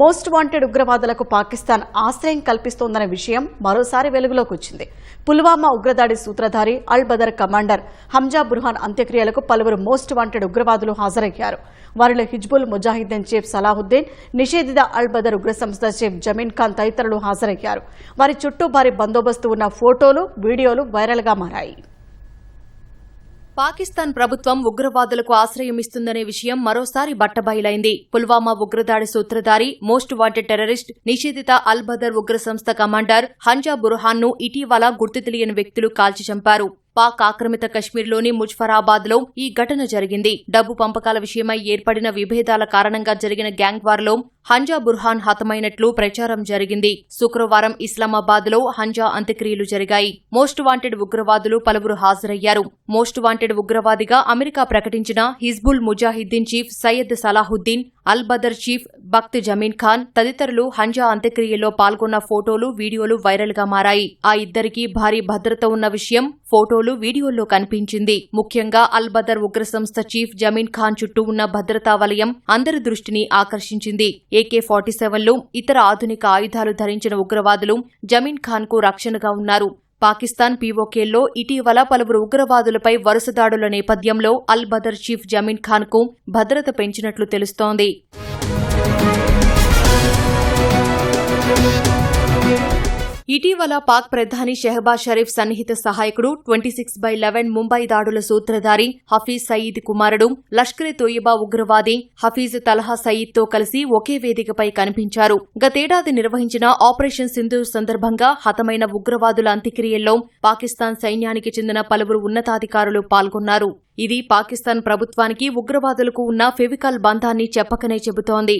Most wanted ఉగ్రవాదులకు Pakistan ఆశ్రయం కల్పిస్తోందనే విషయం మరోసారి వెలుగులోకి వచ్చింది. పుల్వామా ఉగ్రదాడి సూత్రధారి అల్ బదర్ కమాండర్ హంజా బుర్హాన్ అంత్యక్రియలకు పలువురు మోస్ట్ వాంటెడ్ ఉగ్రవాదులు హాజరయ్యారు. వారిలో హిజ్బుల్ ముజాహిద్దీన్ చీఫ్ సలాహుద్దీన్, నిషేధిత అల్ బదర్ ఉగ్ర సంస్థ చీఫ్ జమీన్ ఖాన్ తదితరులు హాజరయ్యారు. వారి చుట్టూ భారీ బందోబస్తు ఉన్న ఫోటోలు, వీడియోలు వైరల్గా మారాయి. పాకిస్తాన్ ప్రభుత్వం ఉగ్రవాదులకు ఆశ్రయమిస్తుందనే విషయం మరోసారి బట్టబయలైంది. పుల్వామా ఉగ్రదాడి సూత్రధారి, మోస్ట్ వాంటెడ్ టెర్రరిస్ట్, నిషేధిత అల్ బదర్ ఉగ్ర సంస్థ కమాండర్ హంజా బుర్హాన్ ను ఇటీవల గుర్తు తెలియని వ్యక్తులు కాల్చి చంపారు. పాక్ ఆక్రమిత కశ్మీర్లోని ముజఫరాబాద్ లో ఈ ఘటన జరిగింది. డబ్బు పంపకాల విషయమై ఏర్పడిన విభేదాల కారణంగా జరిగిన గ్యాంగ్ వార్ లో హంజా బుర్హాన్ హతమైనట్లు ప్రచారం జరిగింది. శుక్రవారం ఇస్లామాబాద్ లో హంజా అంత్యక్రియలు జరిగాయి. మోస్ట్ వాంటెడ్ ఉగ్రవాదులు పలువురు హాజరయ్యారు. మోస్ట్ వాంటెడ్ ఉగ్రవాదిగా అమెరికా ప్రకటించిన హిజ్బుల్ ముజాహిద్దీన్ చీఫ్ సయ్యద్ సలాహుద్దీన్, అల్ బదర్ చీఫ్ బక్త్ జమీన్ ఖాన్ తదితరులు హంజా అంత్యక్రియల్లో పాల్గొన్న ఫోటోలు, వీడియోలు వైరల్ గా మారాయి. ఆ ఇద్దరికీ భారీ భద్రత ఉన్న విషయం ఫోటోలు, వీడియోల్లో కనిపించింది. ముఖ్యంగా అల్ బదర్ ఉగ్ర సంస్థ చీఫ్ జమీన్ ఖాన్ చుట్టూ ఉన్న భద్రతా వలయం అందరి దృష్టిని ఆకర్షించింది. AK-47లు, ఇతర ఆధునిక ఆయుధాలు ధరించిన ఉగ్రవాదులు జమీన్ ఖాన్ కు రక్షణగా ఉన్నారు. పాకిస్తాన్ POKలో ఇటీవల పలువురు ఉగ్రవాదులపై వరుస దాడుల నేపథ్యంలో అల్ బదర్ చీఫ్ జమీన్ ఖాన్ కు భద్రత పెంచినట్లు తెలుస్తోంది. ఇటీవల పాక్ ప్రధాని షెహబాజ్ షరీఫ్ సన్నిహిత సహాయకుడు 26/11 ముంబై దాడుల సూత్రధారి హఫీజ్ సయీద్ కుమారుడు, లష్కర్-ఎ-తోయిబా ఉగ్రవాది హఫీజ్ తల్హా సయీద్ తో కలిసి ఒకే వేదికపై కనిపించారు. గతేడాది నిర్వహించిన ఆపరేషన్ సింధూర్ సందర్భంగా హతమైన ఉగ్రవాదుల అంత్యక్రియల్లో పాకిస్తాన్ సైన్యానికి చెందిన పలువురు ఉన్నతాధికారులు పాల్గొన్నారు. ఇది పాకిస్తాన్ ప్రభుత్వానికి ఉగ్రవాదులకు ఉన్న ఫెవికాల్ బంధాన్ని చెప్పకనే చెబుతోంది.